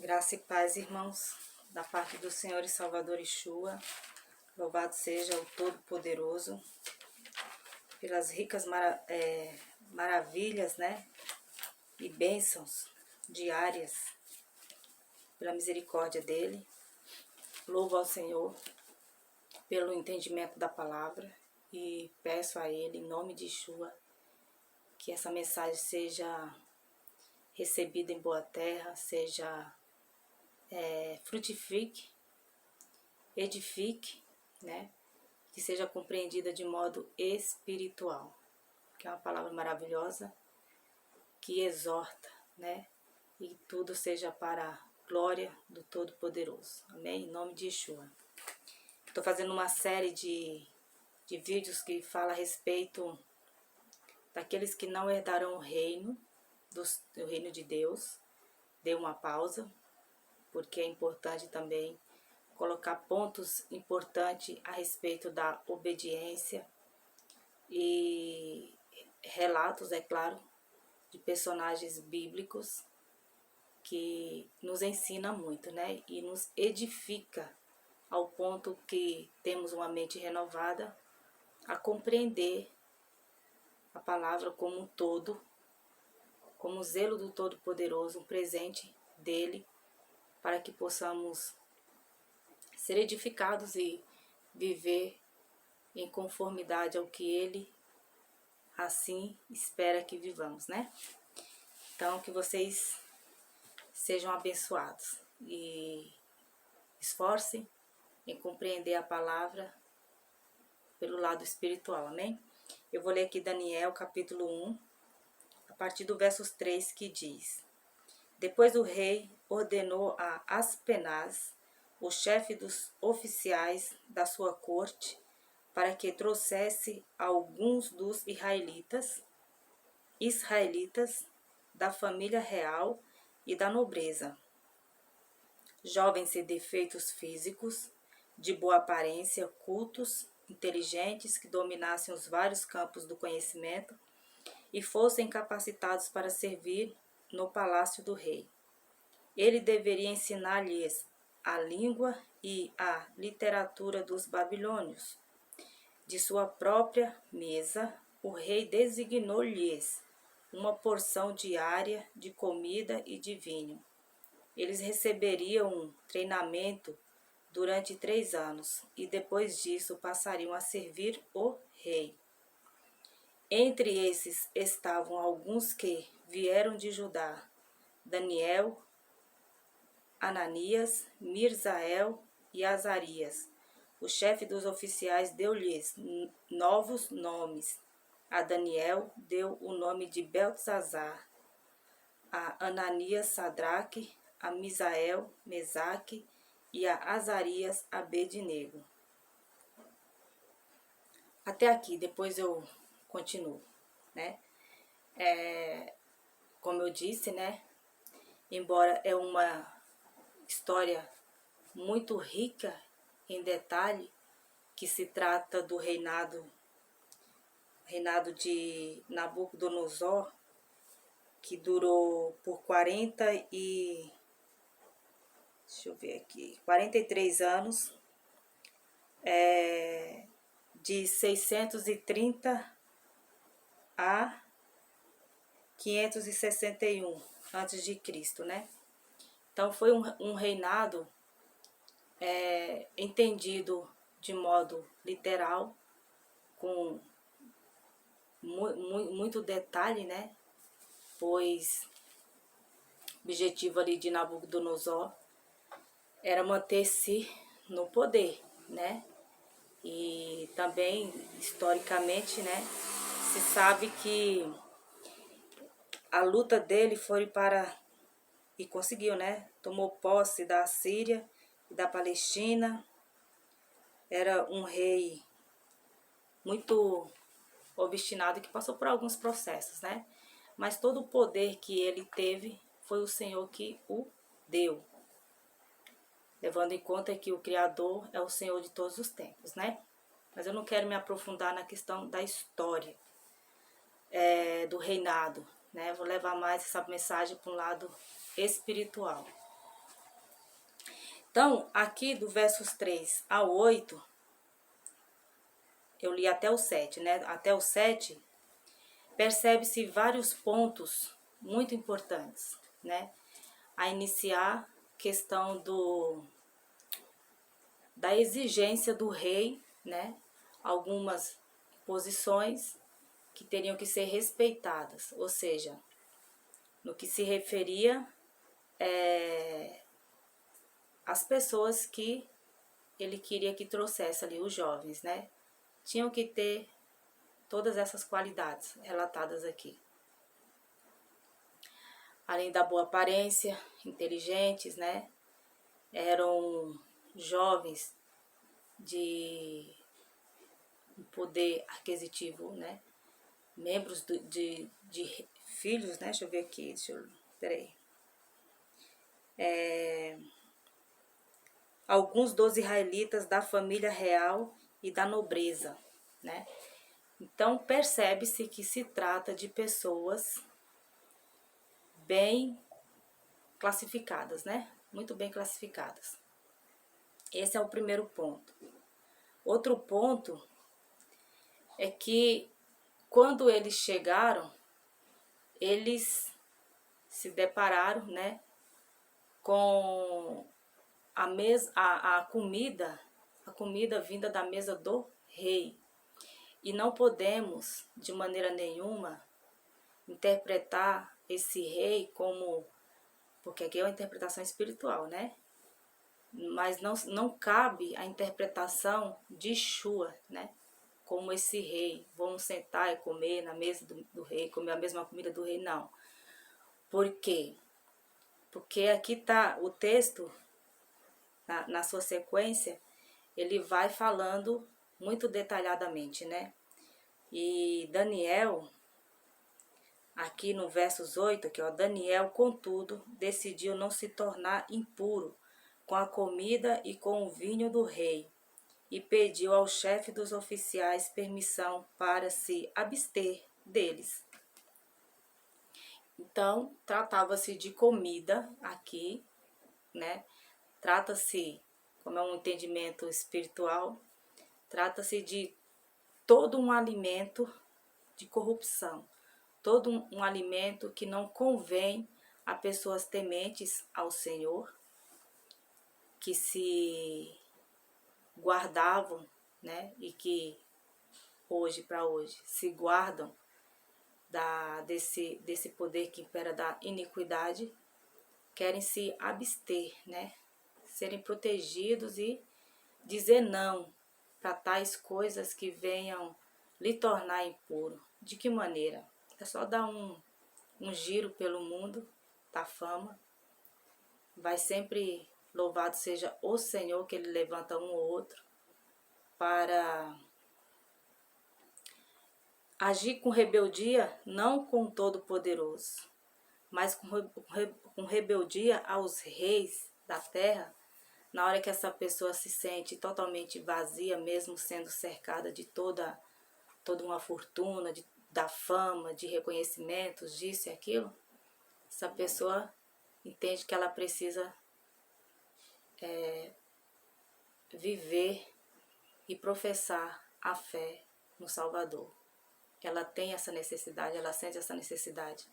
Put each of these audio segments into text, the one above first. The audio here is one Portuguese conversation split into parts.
Graça e paz, irmãos, da parte do Senhor e Salvador Yeshua. Louvado seja o Todo-Poderoso pelas ricas maravilhas, né? E bênçãos diárias, pela misericórdia dele. Louvo ao Senhor pelo entendimento da palavra e peço a ele, em nome de Yeshua, que essa mensagem seja recebida em boa terra, seja frutifique, edifique, né? Que seja compreendida de modo espiritual, que é uma palavra maravilhosa, que exorta, né? E tudo seja para a glória do Todo-Poderoso. Amém? Em nome de Yeshua. Estou fazendo uma série de vídeos que fala a respeito daqueles que não herdarão o reino, do reino de Deus. Dei uma pausa, porque é importante também colocar pontos importantes a respeito da obediência e relatos, é claro, de personagens bíblicos que nos ensina muito, né? E nos edifica ao ponto que temos uma mente renovada a compreender a palavra como um todo, como o zelo do Todo-Poderoso, um presente dele, para que possamos ser edificados e viver em conformidade ao que ele assim espera que vivamos, né? Então, que vocês sejam abençoados e esforcem em compreender a palavra pelo lado espiritual, amém? Eu vou ler aqui Daniel, capítulo 1, a partir do versos 3, que diz: Depois o rei ordenou a Aspenaz, o chefe dos oficiais da sua corte, para que trouxesse alguns dos israelitas da família real e da nobreza, jovens sem defeitos físicos, de boa aparência, cultos, inteligentes, que dominassem os vários campos do conhecimento e fossem capacitados para servir no palácio do rei. Ele deveria ensinar-lhes a língua e a literatura dos babilônios. De sua própria mesa, o rei designou-lhes uma porção diária de comida e de vinho. Eles receberiam um treinamento durante 3 anos e depois disso passariam a servir o rei. Entre esses estavam alguns que vieram de Judá: Daniel, Ananias, Mirzael e Azarias. O chefe dos oficiais deu-lhes novos nomes. A Daniel deu o nome de Beltesazar, a Ananias Sadraque, a Misael Mesaque e a Azarias Abednego. Até aqui, depois eu continuo, né? Como eu disse, né? Embora é uma história muito rica em detalhe, que se trata do reinado de Nabucodonosor, que durou por 43 anos, de 630 a 561 antes de Cristo, né? Então foi um reinado entendido de modo literal, com muito detalhe, né? Pois o objetivo ali de Nabucodonosor era manter-se no poder, né? E também, historicamente, né, se sabe que a luta dele foi e conseguiu, né? Tomou posse da Síria e da Palestina. Era um rei muito obstinado que passou por alguns processos, né? Mas todo o poder que ele teve foi o Senhor que o deu. Levando em conta que o Criador é o Senhor de todos os tempos, né? Mas eu não quero me aprofundar na questão da história do reinado, né? Vou levar mais essa mensagem para um lado espiritual. Então, aqui do versos 3 ao 8, eu li até o 7, né? Até o 7, percebe-se vários pontos muito importantes, né? A iniciar questão da exigência do rei, né? Algumas posições que teriam que ser respeitadas, ou seja, no que se referia às pessoas que ele queria que trouxesse ali, os jovens, né? Tinham que ter todas essas qualidades relatadas aqui. Além da boa aparência, inteligentes, né? Eram jovens de poder aquisitivo, né? Membros de filhos, né? Deixa eu ver aqui, peraí. Alguns dos israelitas da família real e da nobreza, né? Então, percebe-se que se trata de pessoas bem classificadas, né? Muito bem classificadas. Esse é o primeiro ponto. Outro ponto é que quando eles chegaram, eles se depararam, né, com a comida vinda da mesa do rei. E não podemos, de maneira nenhuma, interpretar esse rei como... Porque aqui é uma interpretação espiritual, né? Mas não cabe a interpretação de Yeshua, né? Como esse rei. Vamos sentar e comer na mesa do rei, comer a mesma comida do rei, não. Por quê? Porque aqui está o texto, na sua sequência, ele vai falando muito detalhadamente, né? E Daniel, aqui no versos 8, aqui, ó, Daniel, contudo, decidiu não se tornar impuro com a comida e com o vinho do rei, e pediu ao chefe dos oficiais permissão para se abster deles. Então, tratava-se de comida aqui, né? Trata-se, como é um entendimento espiritual, trata-se de todo um alimento de corrupção, todo um alimento que não convém a pessoas tementes ao Senhor, que se guardavam, né? E que hoje para hoje se guardam desse poder que impera da iniquidade, querem se abster, né? Serem protegidos e dizer não para tais coisas que venham lhe tornar impuro. De que maneira? É só dar um giro pelo mundo da fama. Vai sempre, louvado seja o Senhor, que Ele levanta um ou outro para agir com rebeldia, não com o Todo-Poderoso, mas com rebeldia aos reis da terra. Na hora que essa pessoa se sente totalmente vazia, mesmo sendo cercada de toda uma fortuna, da fama, de reconhecimentos, disso e aquilo, essa pessoa entende que ela precisa viver e professar a fé no Salvador. Ela tem essa necessidade, ela sente essa necessidade.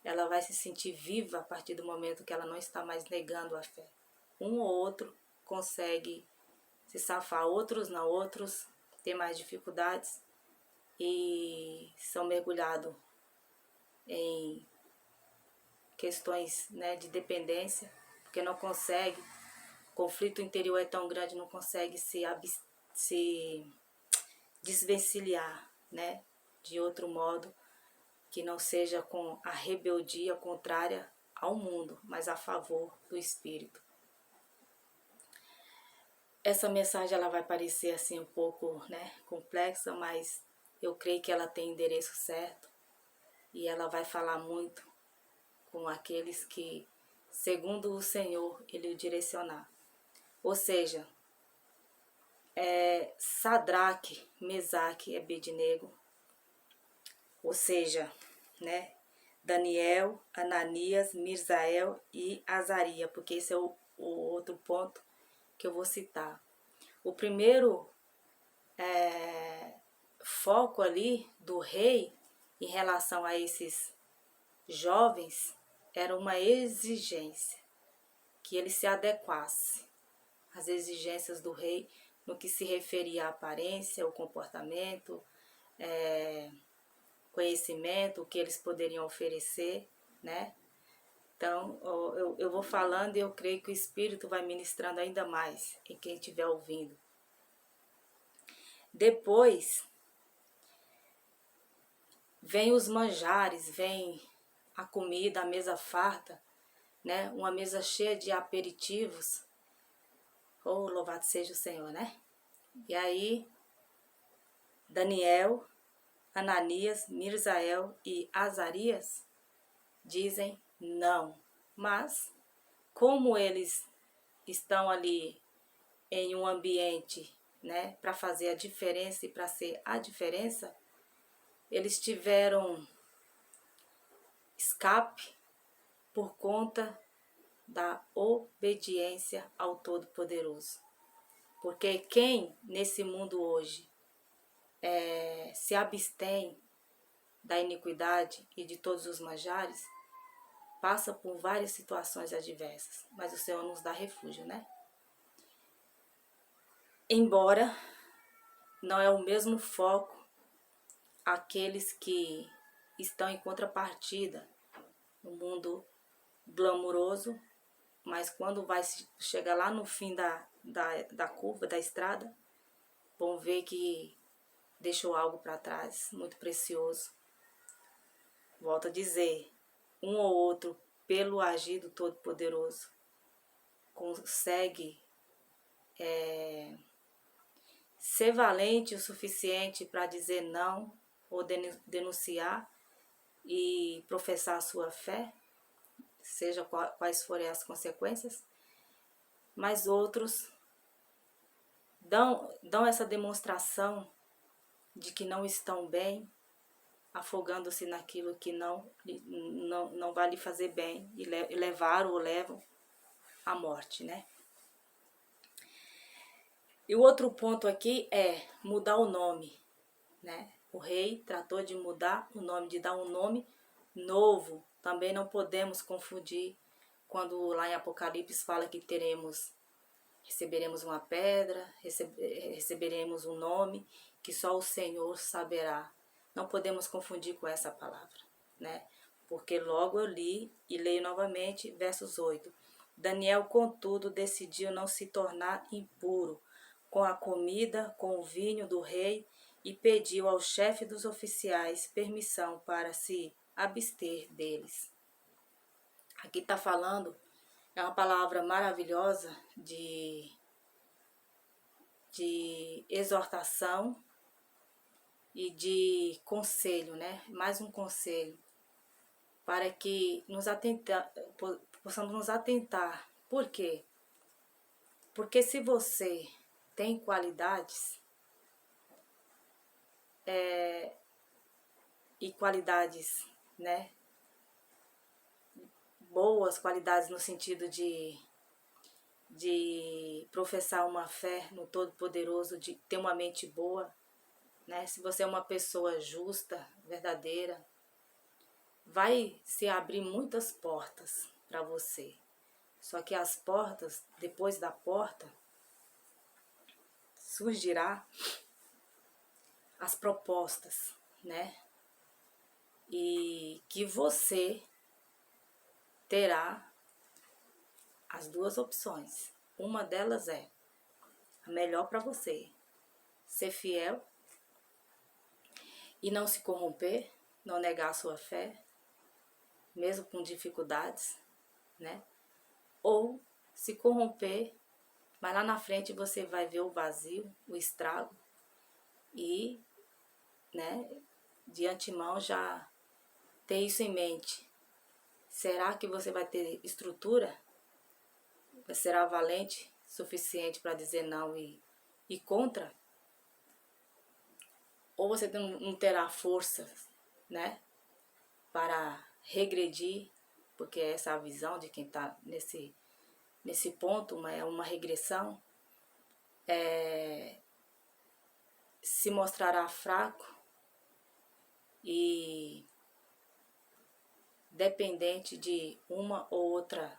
Ela vai se sentir viva a partir do momento que ela não está mais negando a fé. Um ou outro consegue se safar, outros não, outros têm mais dificuldades e são mergulhados em questões, né, de dependência, porque não consegue, o conflito interior é tão grande, não consegue se desvencilhar, né, de outro modo que não seja com a rebeldia contrária ao mundo, mas a favor do Espírito. Essa mensagem ela vai parecer assim um pouco, né, complexa, mas eu creio que ela tem endereço certo e ela vai falar muito com aqueles que, segundo o Senhor, Ele o direcionar. Ou seja, Sadraque, Mesaque e Abednego, ou seja, né, Daniel, Ananias, Misael e Azaria, porque esse é o outro ponto que eu vou citar. O primeiro foco ali do rei em relação a esses jovens era uma exigência, que ele se adequasse às exigências do rei no que se referia à aparência, ao comportamento, conhecimento, o que eles poderiam oferecer, né? Então, eu vou falando e eu creio que o Espírito vai ministrando ainda mais em quem estiver ouvindo. Depois, vem os manjares, vem a comida, a mesa farta, né? Uma mesa cheia de aperitivos. Oh, louvado seja o Senhor, né? E aí, Daniel, Ananias, Misael e Azarias dizem não. Mas, como eles estão ali em um ambiente, né, para fazer a diferença e para ser a diferença, eles tiveram escape por conta da obediência ao Todo-Poderoso. Porque quem nesse mundo hoje se abstém da iniquidade e de todos os manjares, passa por várias situações adversas, mas o Senhor nos dá refúgio, né? Embora não é o mesmo foco aqueles que estão em contrapartida no mundo glamuroso, mas quando vai chegar lá no fim da curva, da estrada, vão ver que deixou algo para trás, muito precioso. Volto a dizer, um ou outro, pelo agir do Todo-Poderoso, consegue ser valente o suficiente para dizer não ou denunciar e professar a sua fé, seja quais forem as consequências, mas outros dão essa demonstração de que não estão bem, afogando-se naquilo que não vai lhe fazer bem e levar ou levam à morte, né? E o outro ponto aqui é mudar o nome, né? O rei tratou de mudar o nome, de dar um nome novo. Também não podemos confundir quando lá em Apocalipse fala que receberemos uma pedra, receberemos um nome que só o Senhor saberá. Não podemos confundir com essa palavra, né? Porque logo eu li e leio novamente, versos 8. Daniel, contudo, decidiu não se tornar impuro com a comida, com o vinho do rei, e pediu ao chefe dos oficiais permissão para se abster deles. Aqui está falando, é uma palavra maravilhosa de exortação e de conselho, né? Mais um conselho para que possamos nos atentar. Por quê? Porque se você tem qualidades e qualidades, né, boas qualidades no sentido de professar uma fé no Todo-Poderoso, de ter uma mente boa, né? Se você é uma pessoa justa, verdadeira, vai se abrir muitas portas para você. Só que as portas, depois da porta, surgirá as propostas, né? E que você terá as duas opções. Uma delas é a melhor para você: ser fiel e não se corromper, não negar a sua fé, mesmo com dificuldades, né? Ou se corromper, mas lá na frente você vai ver o vazio, o estrago e, né, de antemão já ter isso em mente. Será que você vai ter estrutura? Será valente suficiente para dizer não e contra? Ou você não terá força, né, para regredir, porque essa é a visão de quem está nesse ponto, é uma regressão. se mostrará fraco e dependente de uma ou outra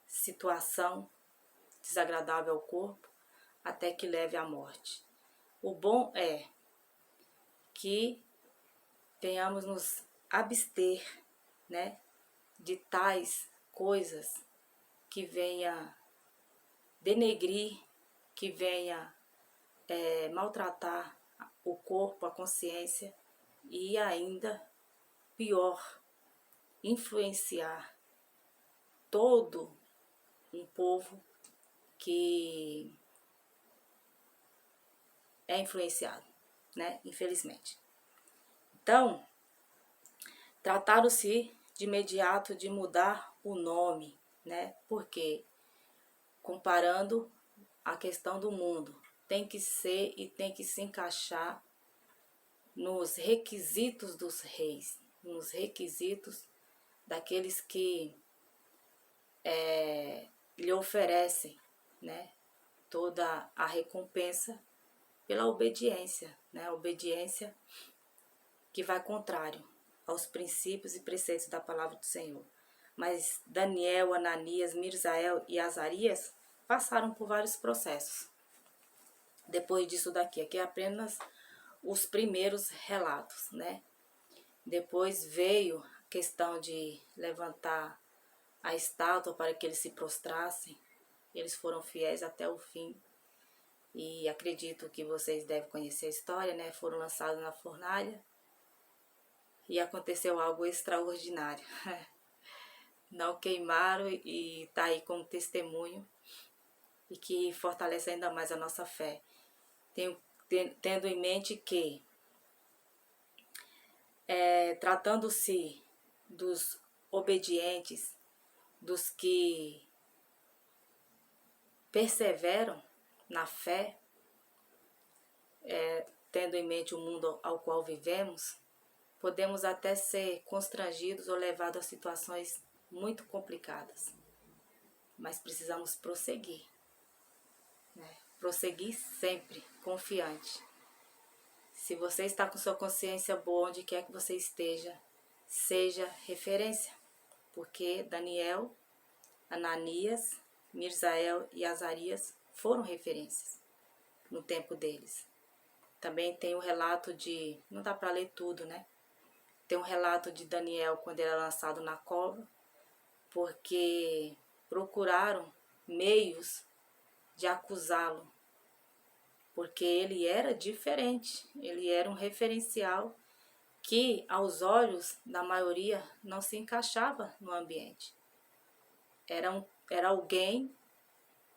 situação desagradável ao corpo, até que leve à morte. O bom é que venhamos nos abster, né, de tais coisas que venha denegrir, que venha maltratar o corpo, a consciência e ainda pior, influenciar todo um povo que é influenciado, né? Infelizmente. Então, trataram-se de imediato de mudar o nome, né? Porque, comparando a questão do mundo, tem que ser e tem que se encaixar nos requisitos dos reis, nos requisitos daqueles que lhe oferecem, né, toda a recompensa pela obediência, né, a obediência que vai contrário aos princípios e preceitos da palavra do Senhor. Mas Daniel, Ananias, Misael e Azarias passaram por vários processos. Depois disso daqui, aqui é apenas os primeiros relatos, né? Depois veio a questão de levantar a estátua para que eles se prostrassem. Eles foram fiéis até o fim. E acredito que vocês devem conhecer a história, né? Foram lançados na fornalha e aconteceu algo extraordinário. Não queimaram e está aí como testemunho e que fortalece ainda mais a nossa fé. Tendo em mente que, tratando-se dos obedientes, dos que perseveram na fé, tendo em mente o mundo ao qual vivemos, podemos até ser constrangidos ou levados a situações muito complicadas. Mas precisamos prosseguir, né? Prosseguir sempre, confiante. Se você está com sua consciência boa, onde quer que você esteja, seja referência. Porque Daniel, Ananias, Misael e Azarias foram referências no tempo deles. Também tem o relato de, não dá para ler tudo, né? Tem um relato de Daniel quando ele era lançado na cova, porque procuraram meios de acusá-lo, porque ele era diferente, ele era um referencial que aos olhos da maioria não se encaixava no ambiente. Era alguém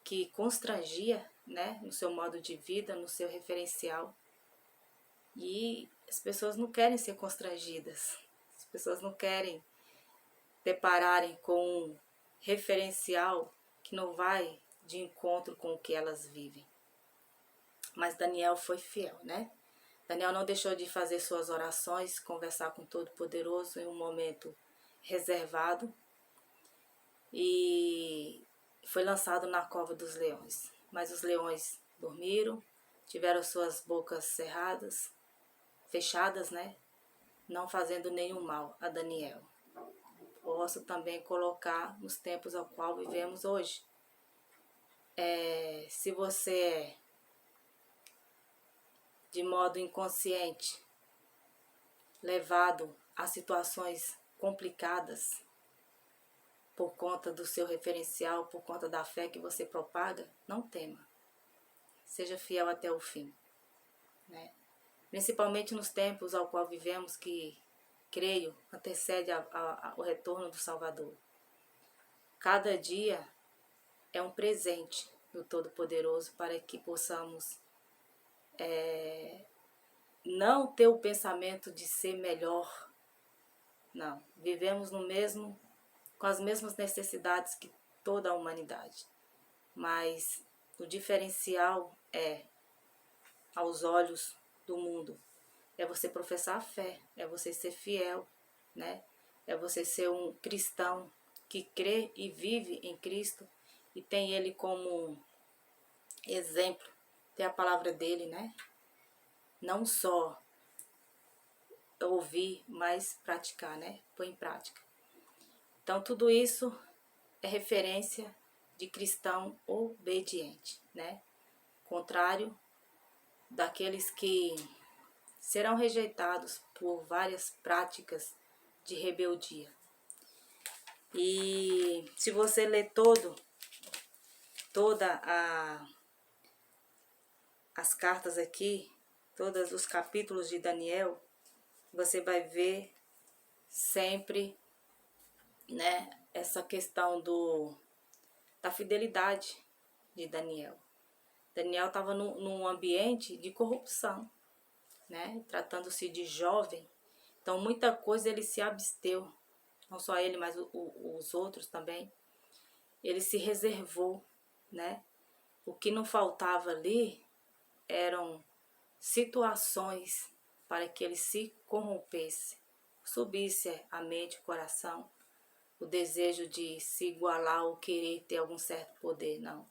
que constrangia, né, no seu modo de vida, no seu referencial. E as pessoas não querem ser constrangidas, as pessoas não querem depararem com um referencial que não vai de encontro com o que elas vivem. Mas Daniel foi fiel, né? Daniel não deixou de fazer suas orações, conversar com o Todo-Poderoso em um momento reservado e foi lançado na cova dos leões. Mas os leões dormiram, tiveram suas bocas cerradas, fechadas, né? Não fazendo nenhum mal a Daniel. Posso também colocar nos tempos ao qual vivemos hoje. Se você é de modo inconsciente levado a situações complicadas por conta do seu referencial, por conta da fé que você propaga, não tema. Seja fiel até o fim, né? Principalmente nos tempos ao qual vivemos, que, creio, antecede o retorno do Salvador. Cada dia é um presente do Todo-Poderoso para que possamos não ter o pensamento de ser melhor. Não, vivemos com as mesmas necessidades que toda a humanidade. Mas o diferencial aos olhos do mundo, é você professar a fé, é você ser fiel, né? É você ser um cristão que crê e vive em Cristo e tem Ele como exemplo, ter a palavra dele, né? Não só ouvir, mas praticar, né? Pôr em prática. Então, tudo isso é referência de cristão obediente, né? Contrário daqueles que serão rejeitados por várias práticas de rebeldia. E se você ler toda as cartas aqui, todos os capítulos de Daniel, você vai ver sempre, né, essa questão da fidelidade de Daniel. Daniel estava num ambiente de corrupção, né, tratando-se de jovem. Então, muita coisa ele se absteu, não só ele, mas os outros também. Ele se reservou, né? O que não faltava ali eram situações para que ele se corrompesse, subisse a mente, o coração, o desejo de se igualar ou querer ter algum certo poder, não.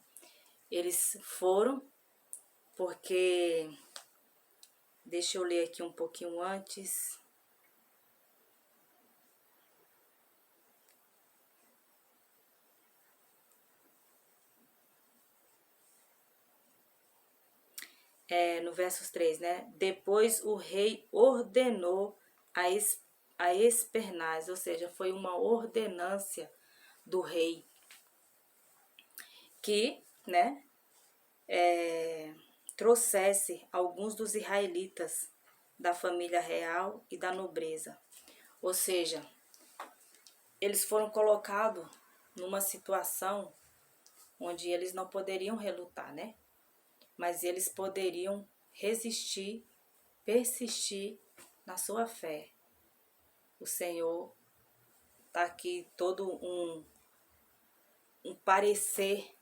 Eles foram porque, deixa eu ler aqui um pouquinho antes. No versos 3, né? Depois o rei ordenou a Espernaz, ou seja, foi uma ordenância do rei que, né, trouxesse alguns dos israelitas da família real e da nobreza. Ou seja, eles foram colocados numa situação onde eles não poderiam relutar, né? Mas eles poderiam resistir, persistir na sua fé. O Senhor está aqui todo um parecer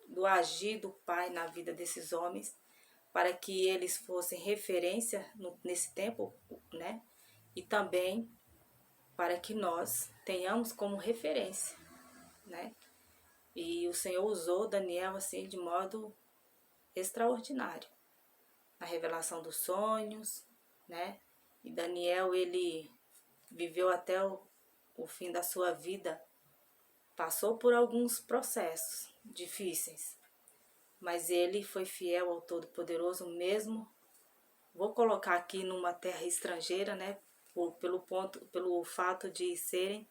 do agir do Pai na vida desses homens, para que eles fossem referência nesse tempo, né? E também para que nós tenhamos como referência, né? E o Senhor usou Daniel assim de modo extraordinário na revelação dos sonhos, né? E Daniel, ele viveu até o fim da sua vida, passou por alguns processos difíceis, mas ele foi fiel ao Todo-Poderoso mesmo. Vou colocar aqui numa terra estrangeira, né? Pelo fato de serem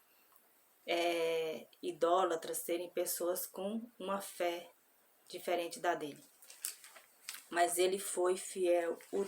idólatras, serem pessoas com uma fé diferente da dele. Mas ele foi fiel o